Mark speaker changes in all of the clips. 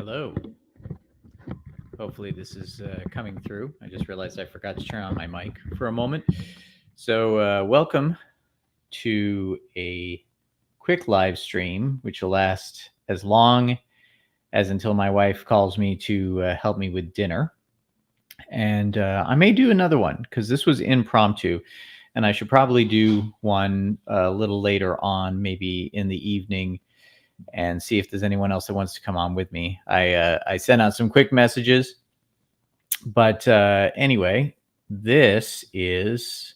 Speaker 1: Hello. Hopefully this is coming through. I just realized I forgot to turn on my mic for a moment. So welcome to a quick live stream, which will last as long as until my wife calls me to help me with dinner. And I may do another one because this was impromptu. And I should probably do one a little later on, maybe in the evening, and see if there's anyone else that wants to come on with me. I sent out some quick messages, but anyway, this is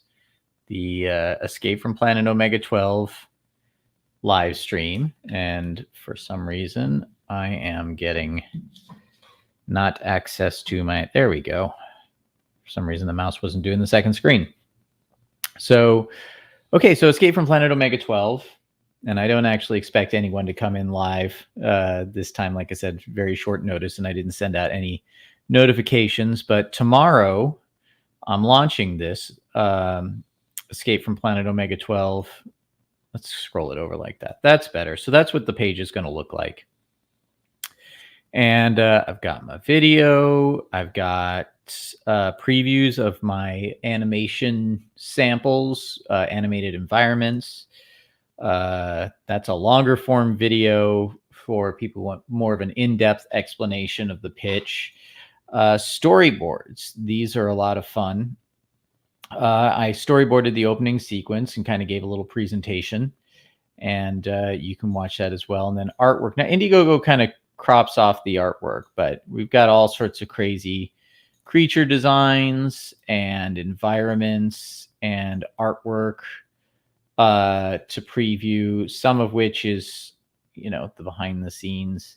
Speaker 1: the Escape from Planet Omega 12 live stream, and for some reason I am getting not access to my, there we go. For some reason the mouse wasn't doing the second screen. So Escape from Planet Omega 12. And I don't actually expect anyone to come in live this time. Like I said, very short notice, and I didn't send out any notifications. But tomorrow, I'm launching this Escape from Planet Omega 12. Let's scroll it over like that. That's better. So that's what the page is going to look like. And I've got my video. I've got previews of my animation samples, animated environments. That's a longer form video for people who want more of an in-depth explanation of the pitch. Storyboards. These are a lot of fun. I storyboarded the opening sequence and kind of gave a little presentation, and you can watch that as well. And then artwork. Now, Indiegogo kind of crops off the artwork, but we've got all sorts of crazy creature designs and environments and artwork to preview, some of which is, the behind the scenes.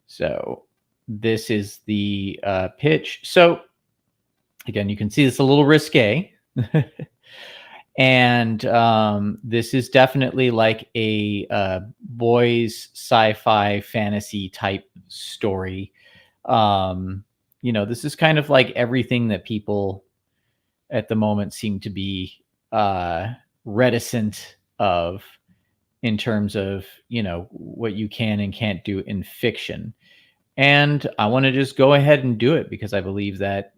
Speaker 1: So this is the pitch. So again, you can see it's a little risque. And this is definitely like a boys sci-fi fantasy type story. This is kind of like everything that people at the moment seem to be reticent of in terms of, what you can and can't do in fiction. And I want to just go ahead and do it because I believe that,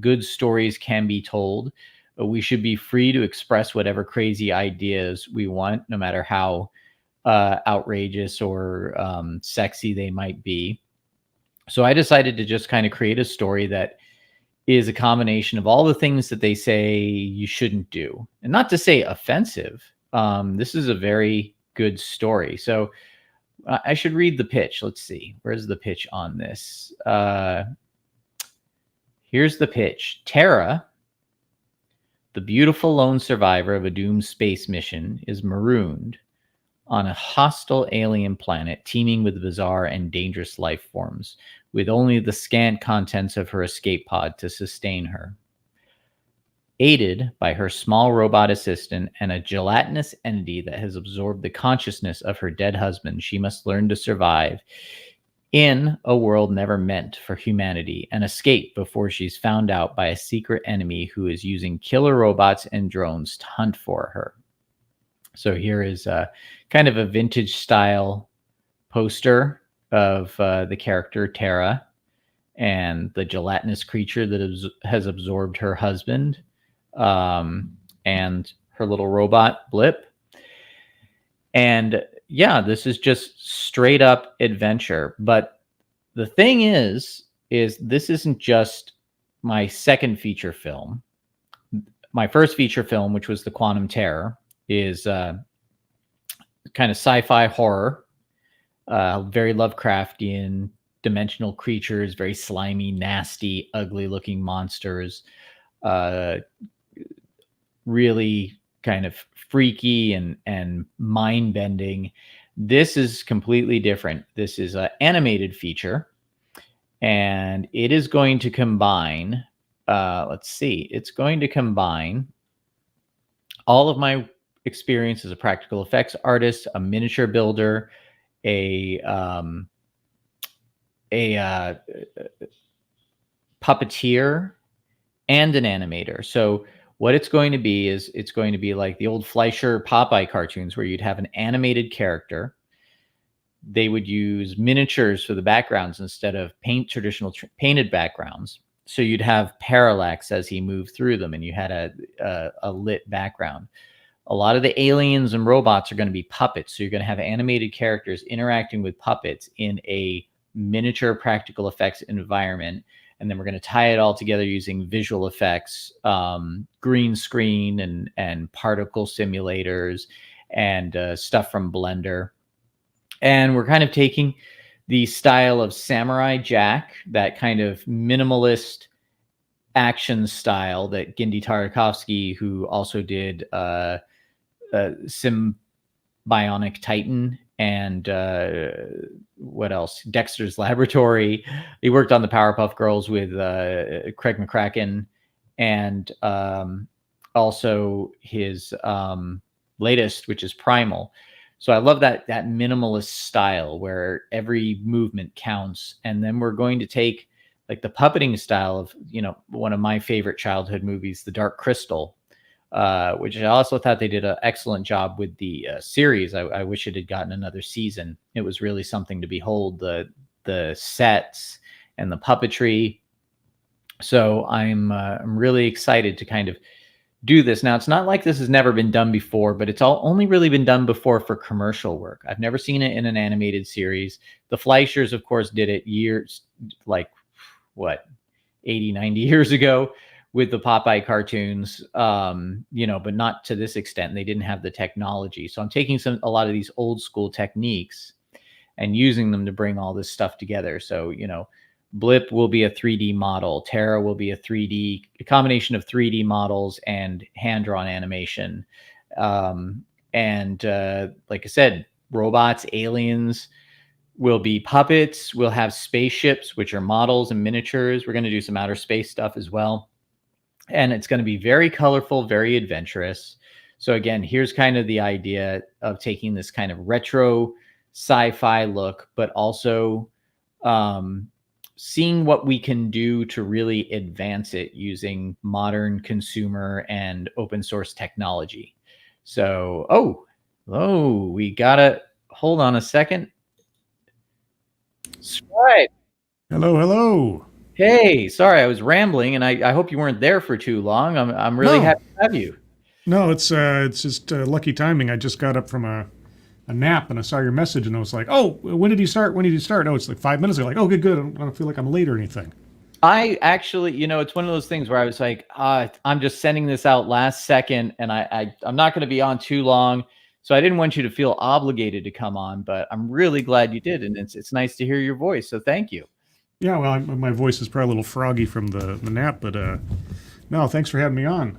Speaker 1: good stories can be told. We should be free to express whatever crazy ideas we want, no matter how outrageous or sexy they might be. So I decided to just kind of create a story that is a combination of all the things that they say you shouldn't do. And not to say offensive. This is a very good story. So I should read the pitch. Let's see. Where's the pitch on this? Here's the pitch. Tara, the beautiful lone survivor of a doomed space mission, is marooned on a hostile alien planet teeming with bizarre and dangerous life forms, with only the scant contents of her escape pod to sustain her. Aided by her small robot assistant and a gelatinous entity that has absorbed the consciousness of her dead husband, she must learn to survive in a world never meant for humanity and escape before she's found out by a secret enemy who is using killer robots and drones to hunt for her. So here is kind of a vintage style poster of the character Tara and the gelatinous creature that has absorbed her husband, and her little robot Blip. And yeah, this is just straight up adventure. But the thing is this isn't just my second feature film. My first feature film, which was The Quantum Terror, is kind of sci-fi horror, very Lovecraftian, dimensional creatures, very slimy, nasty, ugly looking monsters, really kind of freaky and mind-bending. This is completely different. This is an animated feature, and it is going to combine, it's going to combine all of my experience as a practical effects artist, a miniature builder, a puppeteer, and an animator. So what it's going to be is it's going to be like the old Fleischer Popeye cartoons where you'd have an animated character they would use miniatures for the backgrounds instead of traditional painted backgrounds. So you'd have parallax as he moved through them, and you had a lit background. A lot of the aliens and robots are going to be puppets. So you're going to have animated characters interacting with puppets in a miniature practical effects environment. And then we're going to tie it all together using visual effects, green screen and particle simulators and stuff from Blender. And we're kind of taking the style of Samurai Jack, that kind of minimalist action style that Genndy Tartakovsky, who also did Symbionic Titan and what else? Dexter's Laboratory. He worked on the Powerpuff Girls with Craig McCracken, and also his latest, which is Primal. So I love that minimalist style where every movement counts. And then we're going to take like the puppeting style of, one of my favorite childhood movies, The Dark Crystal, which I also thought they did an excellent job with the series. I wish it had gotten another season. It was really something to behold, the sets and the puppetry. So I'm really excited to kind of do this. Now, it's not like this has never been done before, but it's only really been done before for commercial work. I've never seen it in an animated series. The Fleischers, of course, did it 80, 90 years ago with the Popeye cartoons, but not to this extent. They didn't have the technology. So I'm taking a lot of these old school techniques and using them to bring all this stuff together. So, Blip will be a 3D model. Terra will be a combination of 3D models and hand-drawn animation. And like I said, robots, aliens will be puppets. We'll have spaceships, which are models and miniatures. We're going to do some outer space stuff as well. And it's going to be very colorful, very adventurous. So again, here's kind of the idea of taking this kind of retro sci-fi look, but also seeing what we can do to really advance it using modern consumer and open source technology. So, we gotta hold on a second. Right.
Speaker 2: Hello.
Speaker 1: Hey, sorry, I was rambling, and I hope you weren't there for too long. I'm really happy to have you.
Speaker 2: No, it's just lucky timing. I just got up from a nap and I saw your message and I was like, oh, when did you start? Oh, it's like 5 minutes ago. Like, oh, good. I don't feel like I'm late or anything.
Speaker 1: I actually, it's one of those things where I was like, I'm just sending this out last second, and I'm not going to be on too long. So I didn't want you to feel obligated to come on, but I'm really glad you did. And it's nice to hear your voice. So thank you.
Speaker 2: Yeah, well, my voice is probably a little froggy from the nap, but no, thanks for having me on.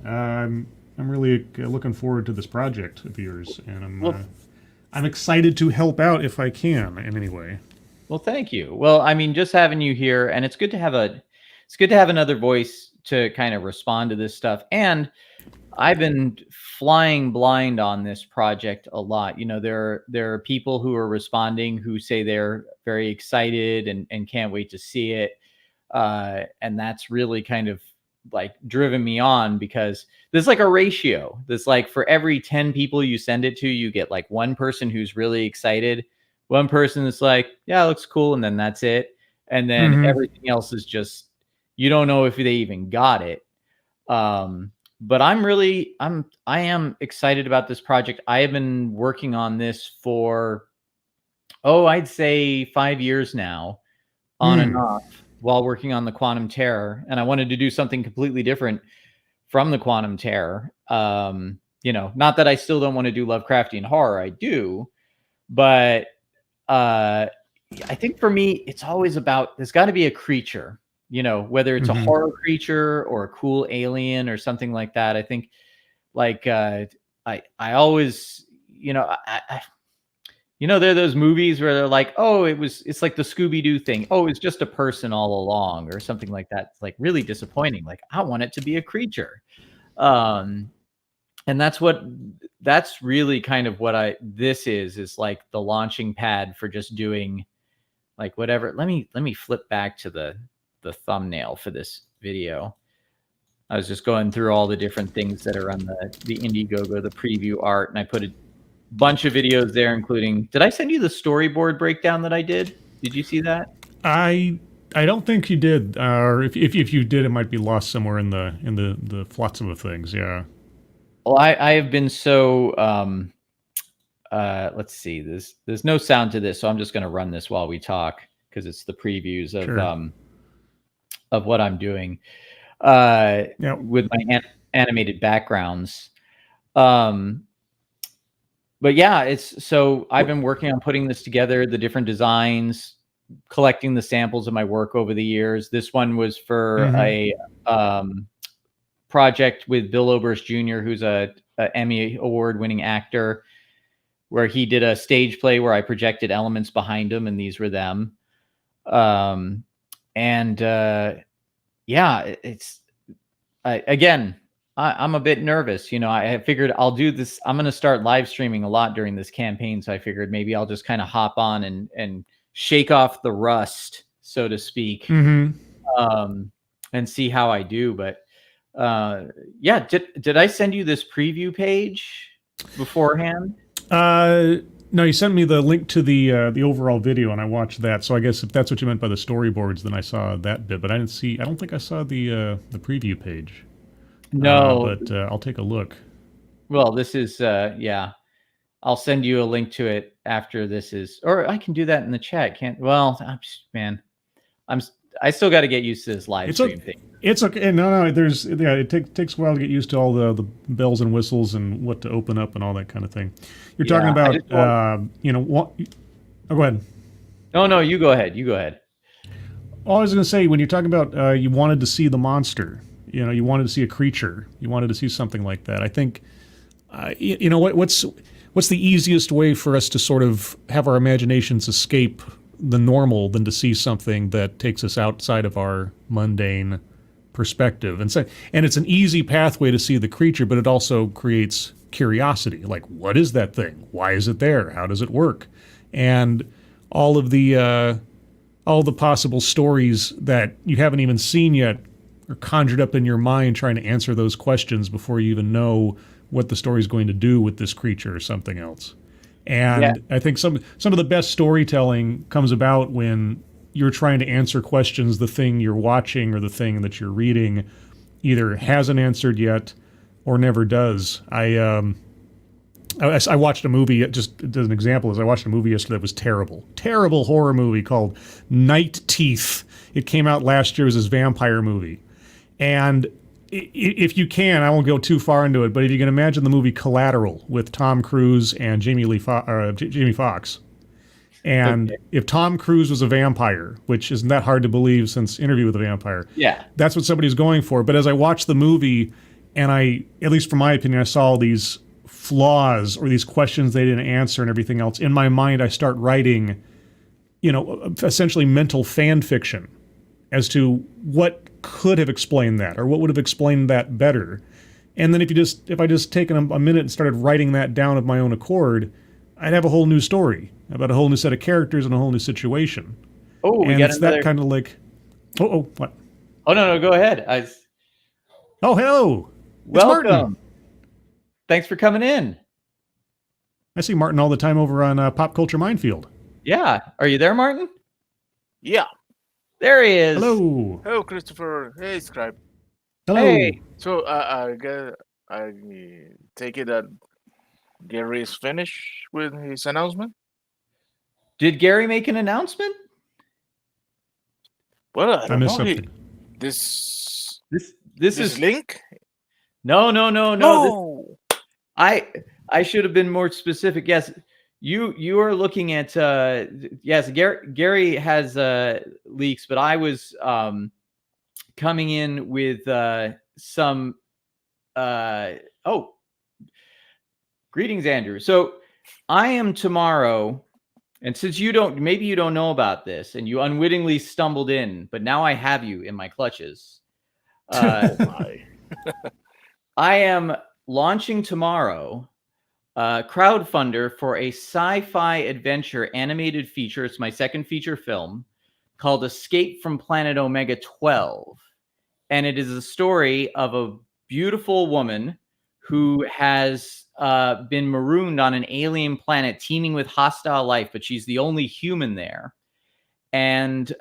Speaker 2: I'm really looking forward to this project of yours, and I'm excited to help out if I can in any way.
Speaker 1: Well, thank you. Well, I mean, just having you here, and it's good to have another voice to kind of respond to this stuff. And I've been flying blind on this project a lot. There are people who are responding who say they're very excited and can't wait to see it. And that's really kind of like driven me on, because there's like a ratio. There's like, for every 10 people you send it to, you get like one person who's really excited, one person that's like, yeah, it looks cool, and then that's it. And then everything else is just, you don't know if they even got it. But I am excited about this project. I have been working on this for, I'd say 5 years now, on and off, while working on the Quantum Terror. And I wanted to do something completely different from the Quantum Terror. Not that I still don't want to do Lovecraftian horror. I do. But I think for me, it's always about, there's got to be a creature, whether it's a horror creature or a cool alien or something like that. I think like I always, there are those movies where they're like, oh, it's like the Scooby-Doo thing. Oh, it's just a person all along or something like that. It's like really disappointing. Like, I want it to be a creature. And that's really kind of what this is like the launching pad for just doing like whatever. Let me flip back to the thumbnail for this video. I was just going through all the different things that are on the Indiegogo, the preview art, and I put a bunch of videos there, including. Did I send you the storyboard breakdown that I did? Did you see that?
Speaker 2: I don't think you did, or if you did, it might be lost somewhere in the flotsam of things. Yeah.
Speaker 1: Well, I have been so. Let's see. There's no sound to this, so I'm just going to run this while we talk because it's the previews of
Speaker 2: Sure.
Speaker 1: of what I'm doing
Speaker 2: Yeah.
Speaker 1: with my animated backgrounds. But yeah, it's so I've been working on putting this together, the different designs, collecting the samples of my work over the years. This one was for a project with Bill Oberst Jr., who's a Emmy award-winning actor, where he did a stage play where I projected elements behind him, and these were them. Yeah, it's again. I'm a bit nervous. You know, I figured I'll do this. I'm going to start live streaming a lot during this campaign. So I figured maybe I'll just kind of hop on and shake off the rust, so to speak, and see how I do. But yeah, did I send you this preview page beforehand?
Speaker 2: No, you sent me the link to the overall video, and I watched that. So I guess if that's what you meant by the storyboards, then I saw that bit. But I don't think I saw the preview page.
Speaker 1: No,
Speaker 2: but I'll take a look.
Speaker 1: Well, this is yeah. I'll send you a link to it after this is, or I can do that in the chat. Can't? Well, I still got to get used to this live stream thing.
Speaker 2: It's okay. No. It takes a while to get used to all the bells and whistles and what to open up and all that kind of thing. You're talking about what? Oh, go ahead.
Speaker 1: No, you go ahead. You go ahead.
Speaker 2: All I was going to say, when you're talking about you wanted to see the monster, you wanted to see a creature, you wanted to see something like that. I think, what's the easiest way for us to sort of have our imaginations escape the normal than to see something that takes us outside of our mundane perspective? And it's an easy pathway to see the creature, but it also creates curiosity. Like, what is that thing? Why is it there? How does it work? And all the possible stories that you haven't even seen yet are conjured up in your mind, trying to answer those questions before you even know what the story is going to do with this creature or something else. And I think some of the best storytelling comes about when you're trying to answer questions the thing you're watching or the thing that you're reading either hasn't answered yet or never does. I watched a movie, just as an example, I watched a movie yesterday that was terrible horror movie called Night Teeth. It came out last year as this vampire movie. And if you can, I won't go too far into it, but if you can imagine the movie Collateral with Tom Cruise and Jamie Foxx. And if Tom Cruise was a vampire, which isn't that hard to believe since Interview with a Vampire, that's what somebody's going for. But as I watched the movie, and at least from my opinion, I saw these flaws or these questions they didn't answer and everything else, in my mind I start writing, essentially mental fan fiction as to what could have explained that or what would have explained that better. And then if I just taken a minute and started writing that down of my own accord, I'd have a whole new story about a whole new set of characters and a whole new situation.
Speaker 1: Oh,
Speaker 2: and it's that kind of like, what?
Speaker 1: Oh, no, go ahead.
Speaker 2: Oh, hello.
Speaker 1: Welcome.
Speaker 2: Martin.
Speaker 1: Thanks for coming in.
Speaker 2: I see Martin all the time over on Pop Culture Minefield.
Speaker 1: Yeah. Are you there, Martin?
Speaker 3: Yeah.
Speaker 1: There he is.
Speaker 2: Hello.
Speaker 3: Hello, Christopher. Hey, Scribe.
Speaker 2: Hello.
Speaker 1: Hey.
Speaker 3: So I take it that Gary is finished with his announcement.
Speaker 1: Did Gary make an announcement?
Speaker 3: Well, I
Speaker 2: missed
Speaker 3: know.
Speaker 2: something.
Speaker 1: This
Speaker 3: This link?
Speaker 1: No.
Speaker 3: No.
Speaker 1: I should have been more specific. Yes, you are looking at yes. Gary has leaks, but I was coming in with some. Greetings, Andrew. So I am tomorrow. And since maybe you don't know about this and you unwittingly stumbled in, but now I have you in my clutches. I am launching tomorrow a crowdfunder for a sci-fi adventure animated feature. It's my second feature film called Escape from Planet Omega 12. And it is a story of a beautiful woman who has been marooned on an alien planet teeming with hostile life, but she's the only human there. And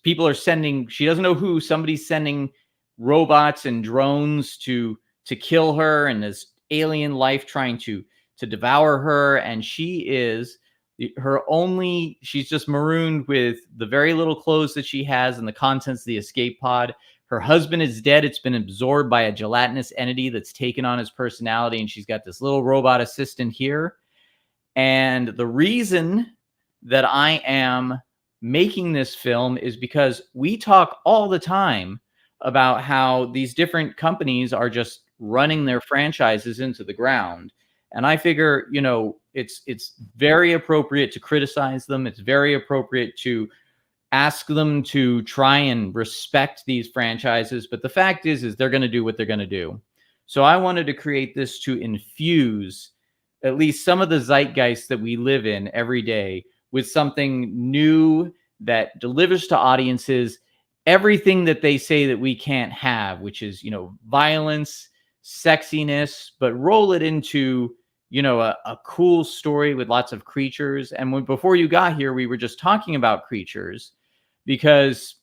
Speaker 1: people are sending, she doesn't know who, somebody's sending robots and drones to kill her, and this alien life trying to devour her. And she is she's just marooned with the very little clothes that she has and the contents of the escape pod. Her husband is dead. It's been absorbed by a gelatinous entity that's taken on his personality. And she's got this little robot assistant here. And the reason that I am making this film is because we talk all the time about how these different companies are just running their franchises into the ground. And I figure, it's very appropriate to criticize them. It's very appropriate to ask them to try and respect these franchises. But the fact is they're going to do what they're going to do. So I wanted to create this to infuse at least some of the zeitgeist that we live in every day with something new that delivers to audiences everything that they say that we can't have, which is, violence, sexiness, but roll it into, a cool story with lots of creatures. And before you got here, we were just talking about creatures, because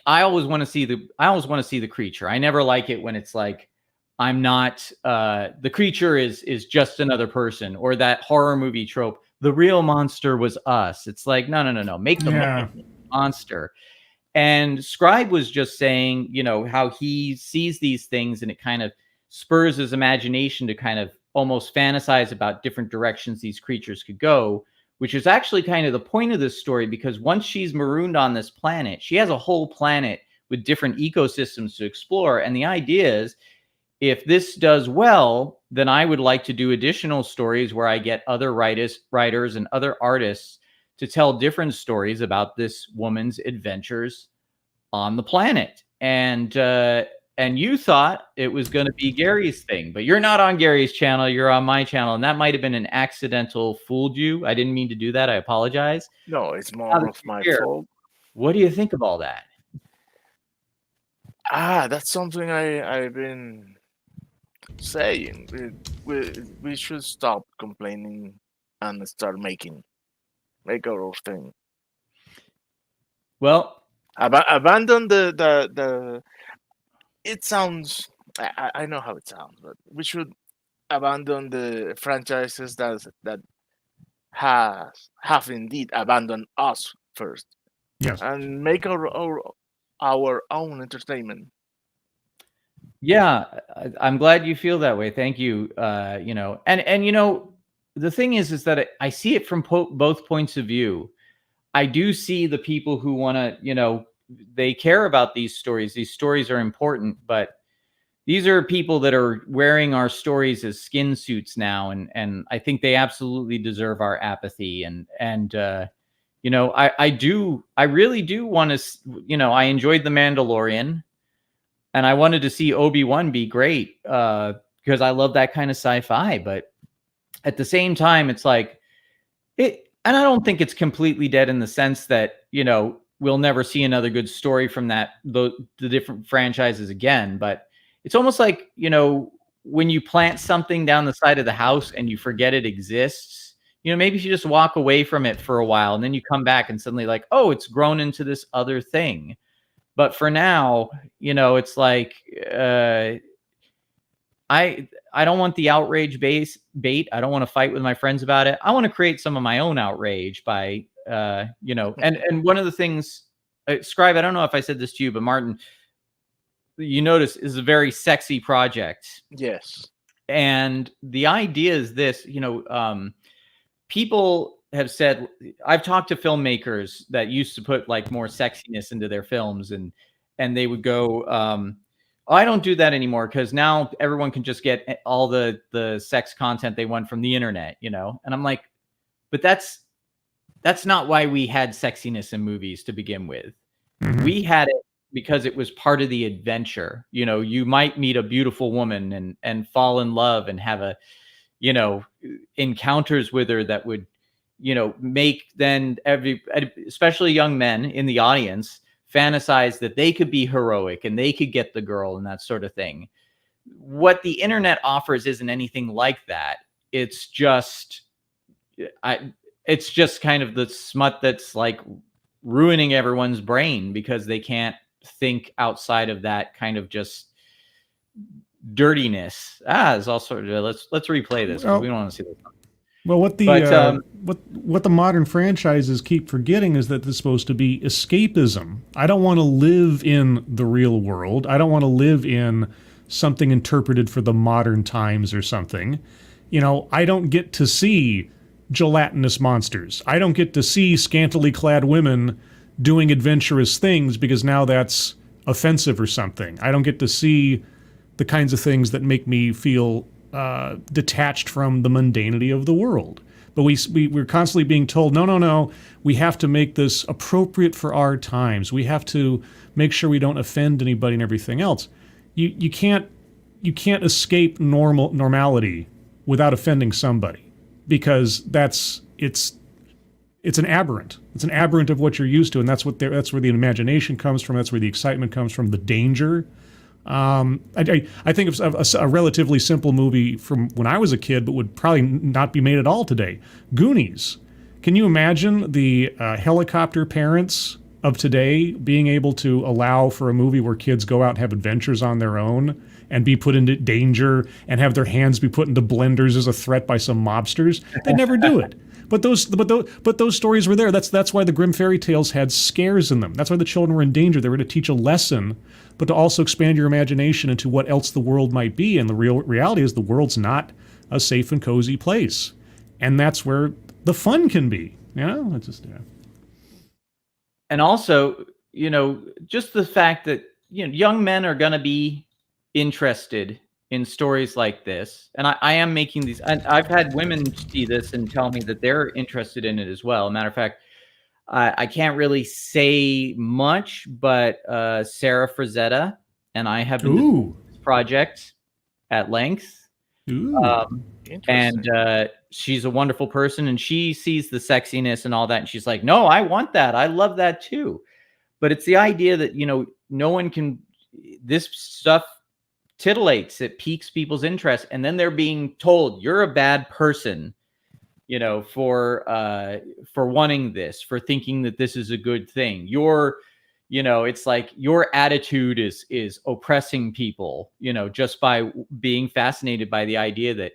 Speaker 1: I always want to see the creature. I never like it when it's like, I'm not, the creature is just another person, or that horror movie trope, the real monster was us. It's like, no. Make the monster. And Scribe was just saying, how he sees these things and it kind of spurs his imagination to kind of almost fantasize about different directions these creatures could go, which is actually kind of the point of this story, because once she's marooned on this planet, she has a whole planet with different ecosystems to explore. And the idea is, if this does well, then I would like to do additional stories where I get other writers and other artists to tell different stories about this woman's adventures on the planet. And you thought it was going to be Gary's thing, but you're not on Gary's channel. You're on my channel. And that might have been an accidental fooled you. I didn't mean to do that. I apologize.
Speaker 3: No, it's more of my fault.
Speaker 1: What do you think of all that?
Speaker 3: That's something I've been saying. We should stop complaining and start make our own thing.
Speaker 1: Well,
Speaker 3: abandon the it sounds, I know how it sounds, but we should abandon the franchises that have indeed abandoned us first.
Speaker 2: Yes.
Speaker 3: And make our own entertainment.
Speaker 1: Yeah, I'm glad you feel that way. Thank you. And the thing is that I see it from both points of view. I do see the people who want to, they care about these stories. These stories are important, but these are people that are wearing our stories as skin suits now. And I think they absolutely deserve our apathy. And I really do want to, I enjoyed The Mandalorian. And I wanted to see Obi-Wan be great because I love that kind of sci-fi. But at the same time, it's like it, and I don't think it's completely dead in the sense that, we'll never see another good story from the different franchises again. But it's almost like, when you plant something down the side of the house and you forget it exists, maybe if you just walk away from it for a while and then you come back and suddenly like, oh, it's grown into this other thing. But for now, it's like I don't want the outrage bait. I don't want to fight with my friends about it. I want to create some of my own outrage by, and one of the things, Scribe, I don't know if I said this to you, but Martin, you notice is a very sexy project.
Speaker 3: Yes.
Speaker 1: And the idea is this, people have said, I've talked to filmmakers that used to put like more sexiness into their films, and they would go, I don't do that anymore because now everyone can just get all the sex content they want from the internet, and I'm like, but that's not why we had sexiness in movies to begin with.
Speaker 2: Mm-hmm.
Speaker 1: We had it because it was part of the adventure. You might meet a beautiful woman and fall in love and have encounters with her that would, make then especially young men in the audience fantasize that they could be heroic and they could get the girl and that sort of thing. what the internet offers isn't anything like that. It's just it's just kind of the smut that's like ruining everyone's brain because they can't think outside of that kind of just dirtiness. It's all sort of let's replay this because we don't want to see this.
Speaker 2: Well, what the modern franchises keep forgetting is that this is supposed to be escapism. I don't want to live in the real world. I don't want to live in something interpreted for the modern times or something. You know, I don't get to see gelatinous monsters. I don't get to see scantily clad women doing adventurous things because now that's offensive or something. I don't get to see the kinds of things that make me feel detached from the mundanity of the world. But we're constantly being told, no, we have to make this appropriate for our times. We have to make sure we don't offend anybody and everything else. You can't escape normality without offending somebody, because it's an aberrant. It's an aberrant of what you're used to, and that's where the imagination comes from. That's where the excitement comes from. The danger. I think of a relatively simple movie from when I was a kid, but would probably not be made at all today. Goonies. Can you imagine the helicopter parents of today being able to allow for a movie where kids go out and have adventures on their own and be put into danger and have their hands be put into blenders as a threat by some mobsters? They'd never do it. But those stories were there. That's why the Grimm fairy tales had scares in them. That's why the children were in danger. They were to teach a lesson, but to also expand your imagination into what else the world might be. And the real reality is the world's not a safe and cozy place. And that's where the fun can be. You know, it's just
Speaker 1: And also, you know, just the fact that, you know, young men are going to be interested in stories like this. And I am making these, I've had women see this and tell me that they're interested in it as well. Matter of fact, I can't really say much, but Sarah Frazetta and I have been doing this project at length. And she's a wonderful person, and she sees the sexiness and all that, and she's like, no, I want that. I love that too. But it's the idea that, you know, no one can, this stuff titillates, it piques people's interest, and then they're being told you're a bad person, you know, for wanting this, for thinking that this is a good thing. You're, you know, it's like your attitude is oppressing people, you know, just by being fascinated by the idea that,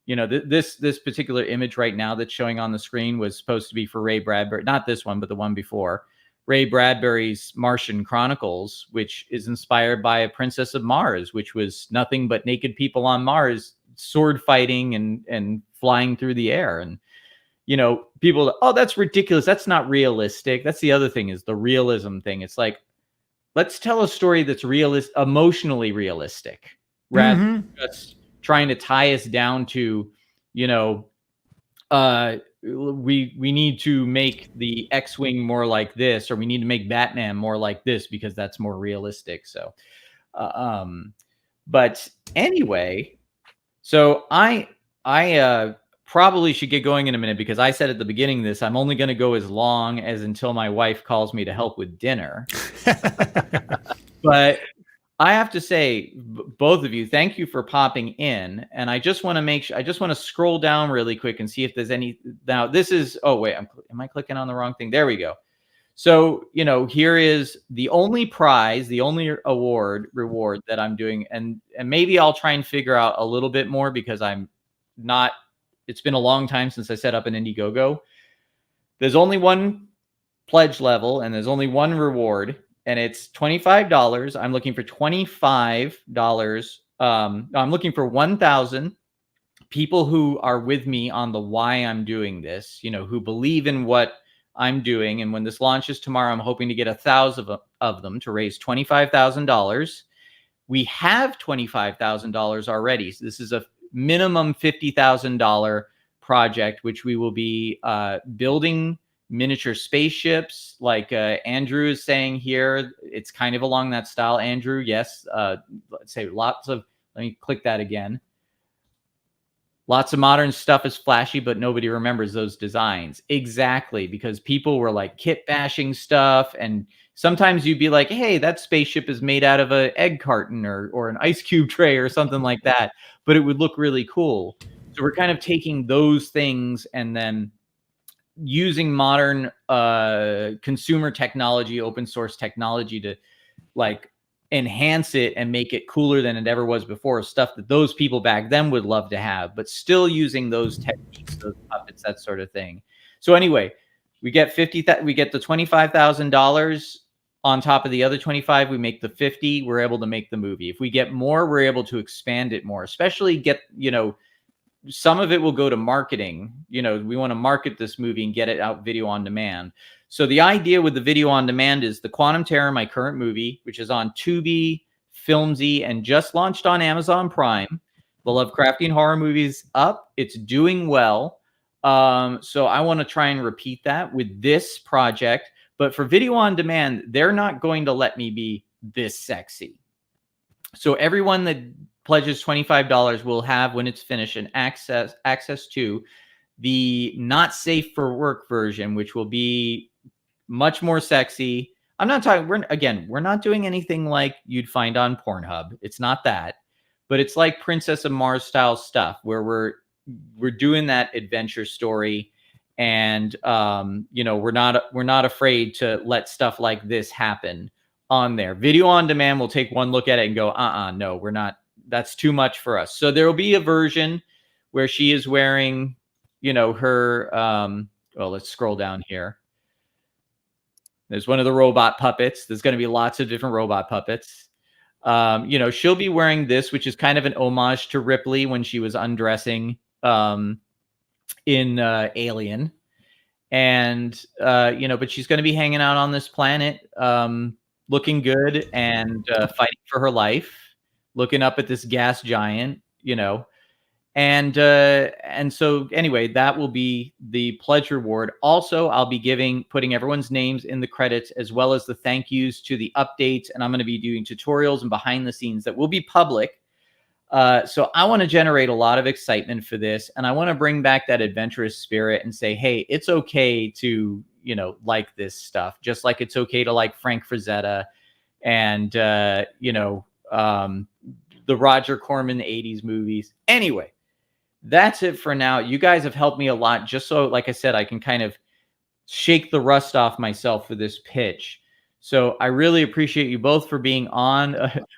Speaker 1: you know, this particular image right now that's showing on the screen was supposed to be for Ray Bradbury, not this one, but the one before. Ray Bradbury's Martian Chronicles, which is inspired by a Princess of Mars, which was nothing but naked people on Mars, sword fighting and flying through the air. And, you know, people, oh, that's ridiculous. That's not realistic. That's the other thing, is the realism thing. It's like, let's tell a story that's emotionally realistic, rather than just trying to tie us down to, you know, we need to make the X-Wing more like this, or we need to make Batman more like this because that's more realistic. So, but anyway, so I probably should get going in a minute, because I said at the beginning of this, I'm only going to go as long as until my wife calls me to help with dinner. But I have to say, both of you, thank you for popping in. And I just want to make sure, I just want to scroll down really quick and see if there's any. Now, this is, oh, wait, am I clicking on the wrong thing? There we go. So, you know, here is the only prize, the only reward that I'm doing. And maybe I'll try and figure out a little bit more, because I'm not, it's been a long time since I set up an Indiegogo. There's only one pledge level and there's only one reward, and it's $25. I'm looking for $25. I'm looking for 1,000 people who are with me on the why I'm doing this, you know, who believe in what I'm doing. And when this launches tomorrow, I'm hoping to get 1,000 of them to raise $25,000. We have $25,000 already. So this is a minimum $50,000 project, which we will be building miniature spaceships, like Andrew is saying here. It's kind of along that style, Andrew. Yes. Let's say lots of, let me click that again. Lots of modern stuff is flashy, but nobody remembers those designs. Exactly, because people were like kit bashing stuff, and sometimes you'd be like, hey, that spaceship is made out of an egg carton or an ice cube tray or something like that, but it would look really cool. So we're kind of taking those things and then using modern consumer technology, open source technology to like enhance it and make it cooler than it ever was before. Stuff that those people back then would love to have, but still using those techniques, those puppets, that sort of thing. So anyway, we get we get the $25,000 on top of the other 25. We make the 50. We're able to make the movie. If we get more, we're able to expand it more. Especially get some of it will go to marketing. We want to market this movie and get it out video on demand. So the idea with the video on demand is The Quantum Terror, my current movie, which is on Tubi, Filmzy, and just launched on Amazon Prime. The Lovecraftian horror movie's up. It's doing well. So I want to try and repeat that with this project. But for video on demand, they're not going to let me be this sexy. So everyone that pledges $25 will have, when it's finished, an access to the not safe for work version, which will be much more sexy. I'm not talking, we're not doing anything like you'd find on Pornhub. It's not that, but it's like Princess of Mars style stuff where we're doing that adventure story, and we're not afraid to let stuff like this happen on there. Video on demand will take one look at it and go, no, we're not. That's too much for us. So there will be a version where she is wearing, her. Well, let's scroll down here. There's one of the robot puppets. There's going to be lots of different robot puppets. She'll be wearing this, which is kind of an homage to Ripley when she was undressing in Alien. And, but she's going to be hanging out on this planet, looking good and fighting for her life, looking up at this gas giant, and so anyway, that will be the pledge reward. Also, I'll be putting everyone's names in the credits, as well as the thank yous to the updates. And I'm going to be doing tutorials and behind the scenes that will be public. So I want to generate a lot of excitement for this. And I want to bring back that adventurous spirit and say, hey, it's okay to, like this stuff, just like it's okay to like Frank Frazetta and, the Roger Corman 80s movies. Anyway, that's it for now. You guys have helped me a lot, just so, like I said, I can kind of shake the rust off myself for this pitch. So I really appreciate you both for being on.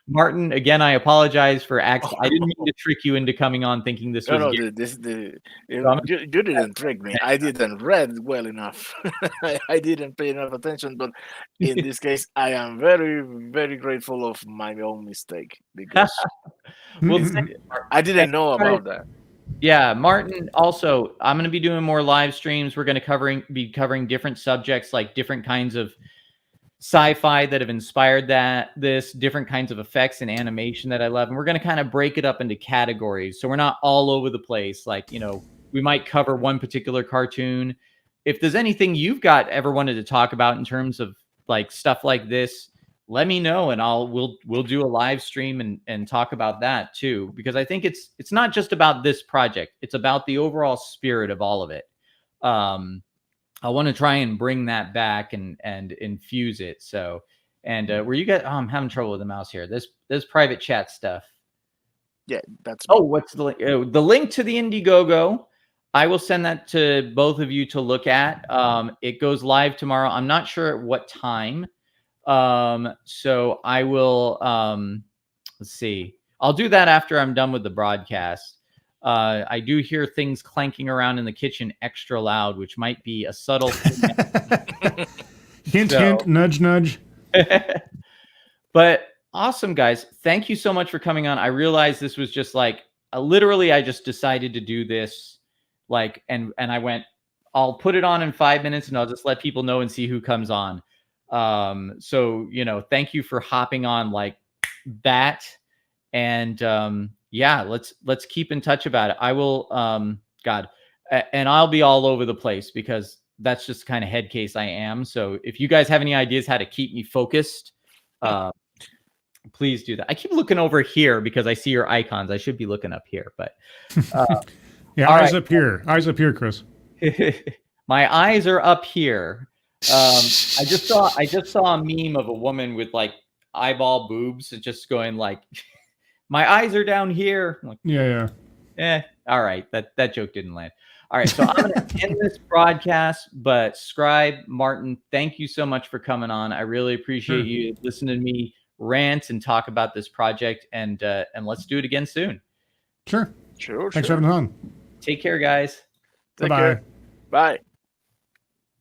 Speaker 1: Martin, again, I apologize for I didn't mean to trick you into coming on thinking this was...
Speaker 3: You didn't trick me. I didn't read well enough. I didn't pay enough attention. But in this case, I am very, very grateful of my own mistake, because I didn't know about that.
Speaker 1: Yeah, Martin, also, I'm going to be doing more live streams. We're going to be covering different subjects, like different kinds of sci-fi that have inspired different kinds of effects and animation that I love. And we're going to kind of break it up into categories. So we're not all over the place. Like, we might cover one particular cartoon. If there's anything you've ever wanted to talk about in terms of like stuff like this, let me know, and we'll do a live stream and talk about that too, because I think it's not just about this project. It's about the overall spirit of all of it. I want to try and bring that back and infuse it. So, and where you guys, I'm having trouble with the mouse here. This private chat stuff.
Speaker 3: Yeah, that's.
Speaker 1: Oh, what's the link? The link to the Indiegogo. I will send that to both of you to look at. It goes live tomorrow. I'm not sure at what time. So I will, let's see. I'll do that after I'm done with the broadcast. I do hear things clanking around in the kitchen extra loud, which might be a subtle
Speaker 2: hint, hint, nudge, nudge.
Speaker 1: But awesome, guys. Thank you so much for coming on. I realized this was just like, literally, I just decided to do this, like, and I went, I'll put it on in 5 minutes and I'll just let people know and see who comes on. So, thank you for hopping on like that. And, yeah, let's keep in touch about it. I will, and I'll be all over the place because that's just the kind of head case I am. So if you guys have any ideas how to keep me focused, please do that. I keep looking over here because I see your icons. I should be looking up here, but
Speaker 2: Yeah,
Speaker 1: All
Speaker 2: eyes
Speaker 1: right.
Speaker 2: up here. Eyes up here, Chris.
Speaker 1: My eyes are up here. I just saw a meme of a woman with like eyeball boobs, just going like, "My eyes are down here." I'm like,
Speaker 2: Yeah.
Speaker 1: all right. That joke didn't land. All right, so I'm going to end this broadcast. But Scribe, Martin, thank you so much for coming on. I really appreciate you listening to me rant and talk about this project. And let's do it again soon.
Speaker 2: Sure. Thanks for having me on.
Speaker 1: Take care, guys.
Speaker 3: Take care. Bye.